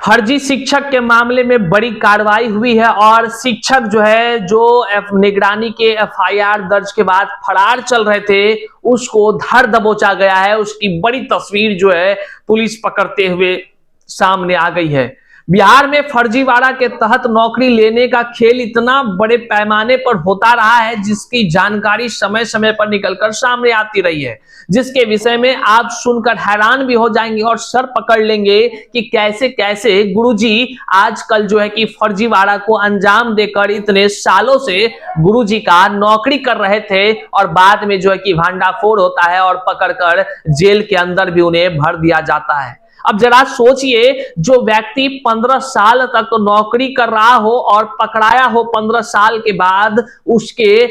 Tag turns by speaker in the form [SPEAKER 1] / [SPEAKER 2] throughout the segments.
[SPEAKER 1] फर्जी शिक्षक के मामले में बड़ी कार्रवाई हुई है और शिक्षक जो निगरानी के एफआईआर दर्ज के बाद फरार चल रहे थे, उसको धर दबोचा गया है। उसकी बड़ी तस्वीर पुलिस पकड़ते हुए सामने आ गई है। बिहार में फर्जीवाड़ा के तहत नौकरी लेने का खेल इतना बड़े पैमाने पर होता रहा है, जिसकी जानकारी समय समय पर निकलकर सामने आती रही है, जिसके विषय में आप सुनकर हैरान भी हो जाएंगे और सर पकड़ लेंगे कि कैसे कैसे गुरुजी आजकल कि फर्जीवाड़ा को अंजाम देकर इतने सालों से गुरुजी का नौकरी कर रहे थे और बाद में कि भांडाफोड़ होता है और पकड़कर जेल के अंदर भी उन्हें भर दिया जाता है। अब जरा सोचिए, जो व्यक्ति 15 साल तक तो नौकरी कर रहा हो और पकड़ाया हो 15 साल के बाद, उसके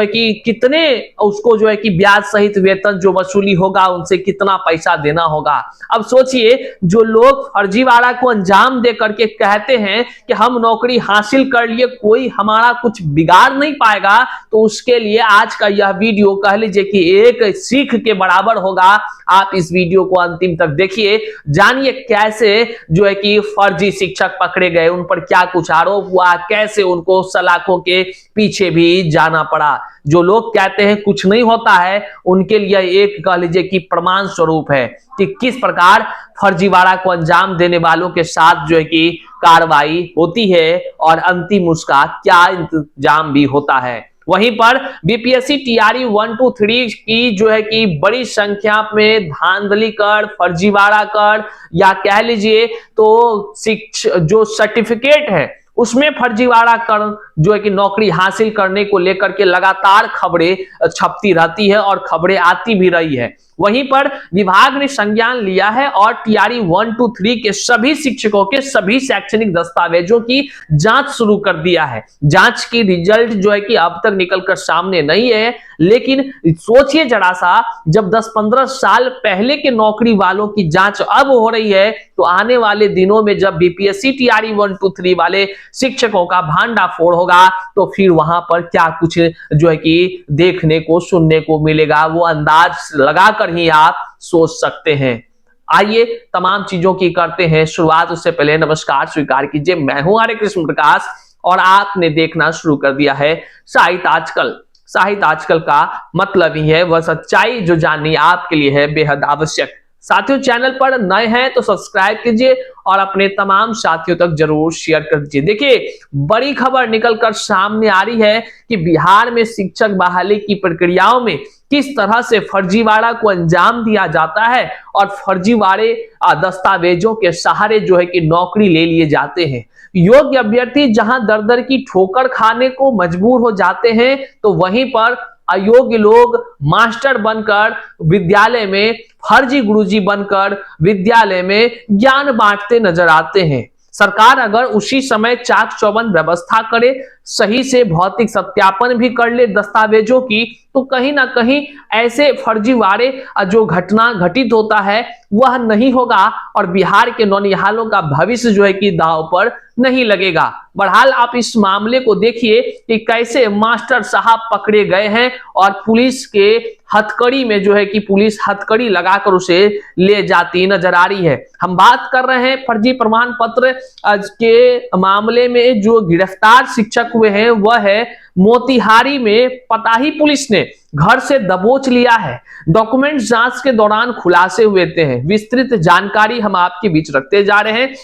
[SPEAKER 1] कि कितने उसको कि ब्याज सहित वेतन जो वसूली होगा, उनसे कितना पैसा देना होगा। अब सोचिए, जो लोग फर्जीवाड़ा को अंजाम दे करके कहते हैं कि हम नौकरी हासिल कर लिए, कोई हमारा कुछ बिगाड़ नहीं पाएगा, तो उसके लिए आज का यह वीडियो कह लीजिए कि एक सीख के बराबर होगा। आप इस वीडियो को अंतिम तक देखिए, जानिए कैसे कि फर्जी शिक्षक पकड़े गए, उन पर क्या कुछ आरोप हुआ, कैसे उनको सलाखों के पीछे भी जाना पड़ा। जो लोग कहते हैं कुछ नहीं होता है, उनके लिए एक कह लीजिए कि प्रमाण स्वरूप है कि किस प्रकार फर्जीवाड़ा को अंजाम देने वालों के साथ कि कार्रवाई होती है और अंतिम उसका क्या इंतजाम भी होता है। वहीं पर बीपीएससी टीआरई 1, 2, 3 की कि बड़ी संख्या में धांधली कर, फर्जीवाड़ा कर, या कह लीजिए तो जो सर्टिफिकेट है उसमें फर्जीवाड़ा कर कि नौकरी हासिल करने को लेकर के लगातार खबरें छपती रहती है और खबरें आती भी रही है। वहीं पर विभाग ने संज्ञान लिया है और टीआरई 1, 2, 3 के सभी शिक्षकों के सभी शैक्षणिक दस्तावेजों की जांच शुरू कर दिया है। जांच की रिजल्ट कि अब तक निकलकर सामने नहीं है, लेकिन सोचिए जरा सा, जब 10-15 साल पहले के नौकरी वालों की जांच अब हो रही है, तो आने वाले दिनों में जब बीपीएससी टीआरई 1, 2, 3 वाले शिक्षकों का भांडाफोड़ होगा, तो फिर वहां पर क्या कुछ कि देखने को सुनने को मिलेगा, वो अंदाज लगाकर ही आप सोच सकते हैं। आइए तमाम चीजों की करते हैं शुरुआत। उससे पहले नमस्कार स्वीकार कीजिए, मैं हूं हरे कृष्ण प्रकाश और आपने देखना शुरू कर दिया है साहित्य आजकल। साहित्य आजकल का मतलब ही है वह सच्चाई जो जाननी आपके लिए है बेहद आवश्यक। साथियों, चैनल पर नए हैं तो सब्सक्राइब कीजिए और अपने तमाम साथियों तक जरूर शेयर कर दीजिए। देखिए, बड़ी खबर निकलकर सामने आ रही है कि बिहार में शिक्षक बहाली की प्रक्रियाओं में किस तरह से फर्जीवाड़ा को अंजाम दिया जाता है और फर्जीवाड़े दस्तावेजों के सहारे कि नौकरी ले लिए जाते हैं। योग्य अभ्यर्थी जहां दर दर की ठोकर खाने को मजबूर हो जाते हैं, तो वहीं पर अयोग्य लोग मास्टर बनकर विद्यालय में, फर्जी गुरुजी बनकर विद्यालय में ज्ञान बांटते नजर आते हैं। सरकार अगर उसी समय चाक चौबंद व्यवस्था करे, सही से भौतिक सत्यापन भी कर ले दस्तावेजों की, तो कहीं ना कहीं ऐसे फर्जीवाड़े जो घटना घटित होता है वह नहीं होगा और बिहार के नौनिहालों का भविष्य कि दांव पर नहीं लगेगा। बहरहाल आप इस मामले को देखिए कि कैसे मास्टर साहब पकड़े गए हैं और पुलिस के हथकड़ी में कि पुलिस हथकड़ी लगाकर उसे ले जाती नजर आ रही है। हम बात कर रहे हैं फर्जी प्रमाण पत्र के मामले में जो गिरफ्तार शिक्षक हुए हैं, वह है मोतिहारी में पताही पुलिस ने घर से दबोच लिया है। डॉक्यूमेंट जांच के दौरान खुलासे हुए थे। विस्तृत जानकारी हम आपके बीच रखते जा रहे हैं,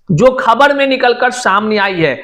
[SPEAKER 1] जो खबर में निकलकर सामने आई है।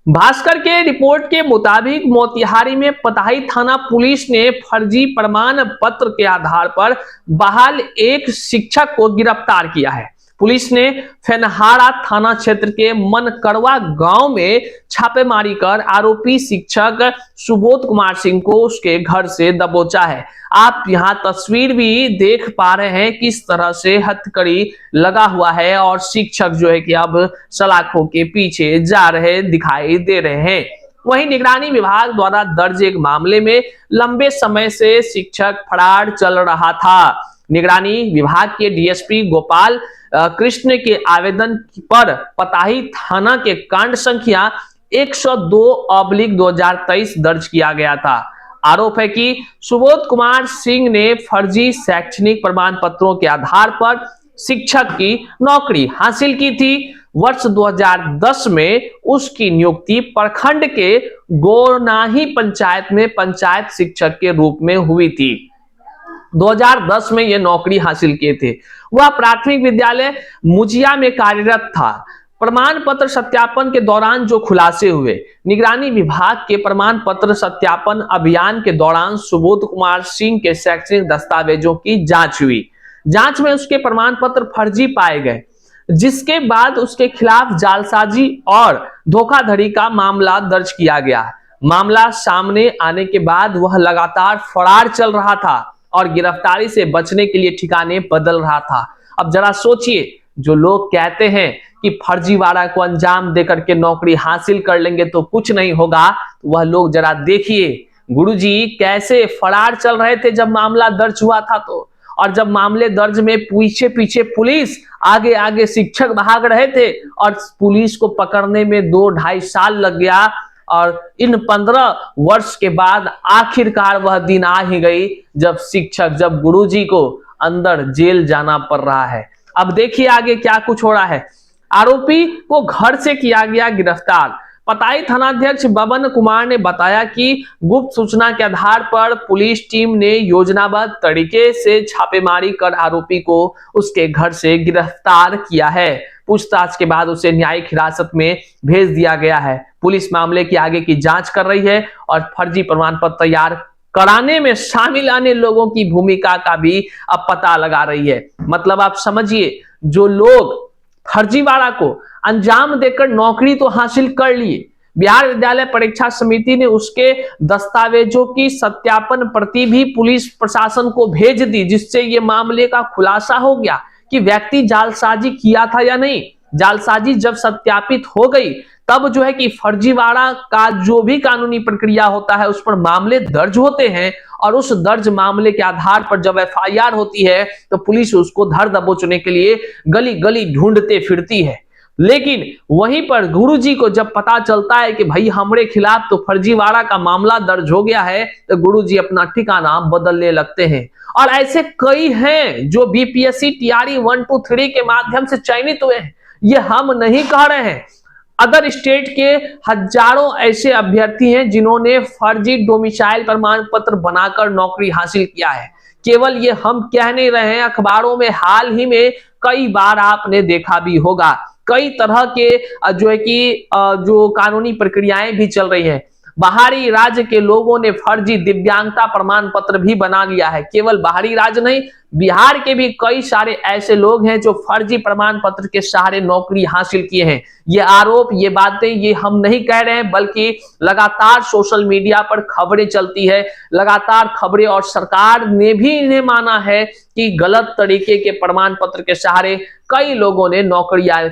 [SPEAKER 1] भास्कर के रिपोर्ट के मुताबिक मोतिहारी में पताही थाना पुलिस ने फर्जी प्रमाण पत्र के आधार पर बहाल एक शिक्षक को गिरफ्तार किया है। पुलिस ने फेनहारा थाना क्षेत्र के मनकरवा गांव में छापेमारी कर आरोपी शिक्षक सुबोध कुमार सिंह को उसके घर से दबोचा है। आप यहां तस्वीर भी देख पा रहे हैं किस तरह से हथकड़ी लगा हुआ है और शिक्षक कि अब सलाखों के पीछे जा रहे दिखाई दे रहे हैं। वहीं निगरानी विभाग द्वारा दर्ज एक मामले में लंबे समय से शिक्षक फरार चल रहा था। निगरानी विभाग के डीएसपी गोपाल कृष्ण के आवेदन पर पताही थाना के कांड संख्या 102/2023 दर्ज किया गया था। आरोप है कि सुबोध कुमार सिंह ने फर्जी शैक्षणिक प्रमाण पत्रों के आधार पर शिक्षक की नौकरी हासिल की थी। वर्ष 2010 में उसकी नियुक्ति प्रखंड के गोरनाही पंचायत में पंचायत शिक्षक के रूप में हुई थी। 2010 में यह नौकरी हासिल किए थे। वह प्राथमिक विद्यालय मुजिया में कार्यरत था। प्रमाण पत्र सत्यापन के दौरान जो खुलासे हुए, निगरानी विभाग के प्रमाण पत्र सत्यापन अभियान के दौरान सुबोध कुमार सिंह के शैक्षणिक दस्तावेजों की जांच हुई। जांच में उसके प्रमाण पत्र फर्जी पाए गए, जिसके बाद उसके खिलाफ जालसाजी और धोखाधड़ी का मामला दर्ज किया गया। मामला सामने आने के बाद वह लगातार फरार चल रहा था और गिरफ्तारी से बचने के लिए ठिकाने बदल रहा था। अब जरा सोचिए, जो लोग कहते हैं कि फर्जीवाड़ा को अंजाम देकर के नौकरी हासिल कर लेंगे तो कुछ नहीं होगा, तो वह लोग जरा देखिए गुरुजी कैसे फरार चल रहे थे जब मामला दर्ज हुआ था तो, और जब मामले दर्ज में पीछे पीछे पुलिस, आगे आगे शिक्षक भाग रहे थे और पुलिस को पकड़ने में 2-2.5 साल लग गया। और इन 15 वर्ष के बाद आखिरकार वह दिन आ ही गई जब गुरुजी को अंदर जेल जाना पड़ रहा है। अब देखिए आगे क्या कुछ हो रहा है। आरोपी को घर से किया गया गिरफ्तार। पताई थानाध्यक्ष बबन कुमार ने बताया कि गुप्त सूचना के आधार पर पुलिस टीम ने योजनाबद्ध तरीके से छापेमारी कर आरोपी को उसके घर से गिरफ्तार किया है। पूछताछ के बाद उसे न्यायिक हिरासत में भेज दिया गया है। पुलिस मामले की आगे की जांच कर रही है और फर्जी प्रमाण पत्र तैयार कराने में शामिल आने लोगों की भूमिका का भी अब पता लगा रही है। मतलब आप समझिए, जो लोग फर्जीवाड़ा को अंजाम देकर नौकरी तो हासिल कर लिए, बिहार विद्यालय परीक्षा समिति ने उसके दस्तावेजों की सत्यापन प्रति भी पुलिस प्रशासन को भेज दी, जिससे ये मामले का खुलासा हो गया कि व्यक्ति जालसाजी किया था या नहीं। जालसाजी जब सत्यापित हो गई तब जो है कि फर्जीवाड़ा का जो भी कानूनी प्रक्रिया होता है उस पर मामले दर्ज होते हैं, और उस दर्ज मामले के आधार पर जब एफआईआर होती है तो पुलिस उसको धर दबोचने के लिए गली गली ढूंढते फिरती है। लेकिन वहीं पर गुरुजी को जब पता चलता है कि भाई हमारे खिलाफ तो फर्जीवाड़ा का मामला दर्ज हो गया है, तो गुरुजी अपना ठिकाना बदलने लगते हैं। और ऐसे कई हैं जो बीपीएससी टीआरई 1, 2, 3 के माध्यम से चयनित हुए हैं। ये हम नहीं कह रहे हैं, अदर स्टेट के हजारों ऐसे अभ्यर्थी हैं जिन्होंने फर्जी डोमिसाइल प्रमाण पत्र बनाकर नौकरी हासिल किया है। केवल ये हम कह नहीं रहे हैं, अखबारों में हाल ही में कई बार आपने देखा भी होगा। कई तरह के जो है कि जो कानूनी प्रक्रियाएं भी चल रही हैं। बाहरी राज्य के लोगों ने फर्जी दिव्यांगता प्रमाण पत्र भी बना लिया है। केवल बाहरी राज्य नहीं, बिहार के भी कई सारे ऐसे लोग हैं जो फर्जी प्रमाण पत्र के सहारे नौकरी हासिल किए हैं। ये आरोप, ये बातें, ये हम नहीं कह रहे हैं, बल्कि लगातार सोशल मीडिया पर खबरें चलती है, लगातार खबरें, और सरकार ने भी इन्हें माना है कि गलत तरीके के प्रमाण पत्र के सहारे कई लोगों ने नौकरियां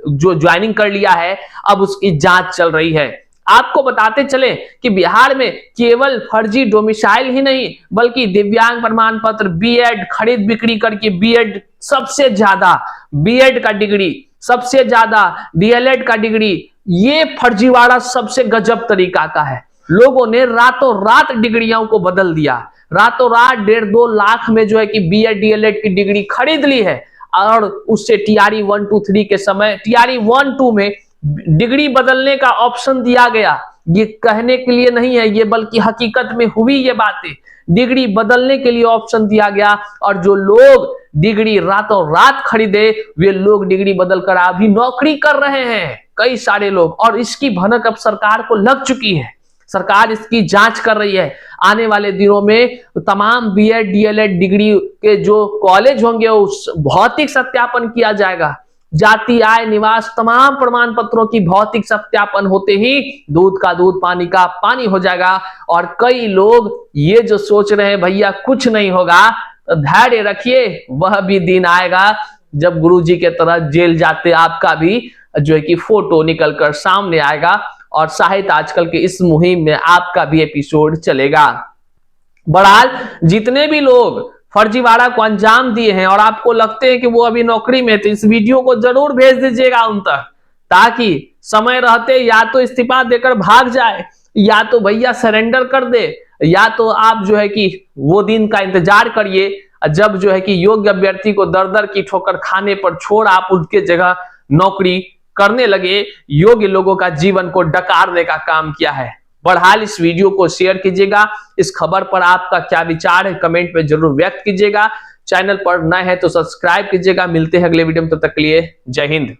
[SPEAKER 1] जो ज्वाइनिंग कर लिया है। अब उसकी जांच चल रही है। आपको बताते चले कि बिहार में केवल फर्जी डोमिसाइल ही नहीं, बल्कि दिव्यांग प्रमाण पत्र, बीएड खरीद बिक्री करके बीएड सबसे ज्यादा, बीएड का डिग्री सबसे ज्यादा, डीएलएड का डिग्री, ये फर्जीवाड़ा सबसे गजब तरीका का है। लोगों ने रातों रात डिग्रियों को बदल दिया, रातों रात 1.5-2 लाख में जो है कि बीएड डीएलएड की डिग्री खरीद ली है, और उससे टीआरई 1, 2, 3 के समय टीआरई 1, 2 में डिग्री बदलने का ऑप्शन दिया गया। ये कहने के लिए नहीं है ये, बल्कि हकीकत में हुई ये बातें। डिग्री बदलने के लिए ऑप्शन दिया गया, और जो लोग डिग्री रातों रात खरीदे वे लोग डिग्री बदलकर अभी नौकरी कर रहे हैं, कई सारे लोग। और इसकी भनक अब सरकार को लग चुकी है। सरकार इसकी जांच कर रही है। आने वाले दिनों में तमाम बीएड डीएलएड डिग्री के जो कॉलेज होंगे उस भौतिक सत्यापन किया जाएगा। जाति, आय, निवास, तमाम प्रमाण पत्रों की भौतिक सत्यापन होते ही दूध का दूध, पानी का पानी हो जाएगा। और कई लोग ये जो सोच रहे हैं भैया कुछ नहीं होगा, तो धैर्य रखिए, वह भी दिन आएगा जब गुरुजी के तरह जेल जाते आपका भी जो है कि फोटो निकलकर सामने आएगा, और साहित्य आजकल के इस मुहिम में आपका भी एपिसोड चलेगा। बहरहाल जितने भी लोग फर्जीवाड़ा को अंजाम दिए हैं और आपको लगते हैं कि वो अभी नौकरी में, तो इस वीडियो को जरूर भेज दीजिएगा उन तक, ताकि समय रहते या तो इस्तीफा देकर भाग जाए, या तो भैया सरेंडर कर दे, या तो आप जो है कि वो दिन का इंतजार करिए जब जो है कि योग्य अभ्यर्थी को दर दर की ठोकर खाने पर छोड़ आप उनके जगह नौकरी करने लगे योग्य लोगों का जीवन को डकारने का काम किया है। बहरहाल इस वीडियो को शेयर कीजिएगा। इस खबर पर आपका क्या विचार है कमेंट में जरूर व्यक्त कीजिएगा। चैनल पर नए हैं तो सब्सक्राइब कीजिएगा। मिलते हैं अगले वीडियो में, तब तक के लिए जय हिंद।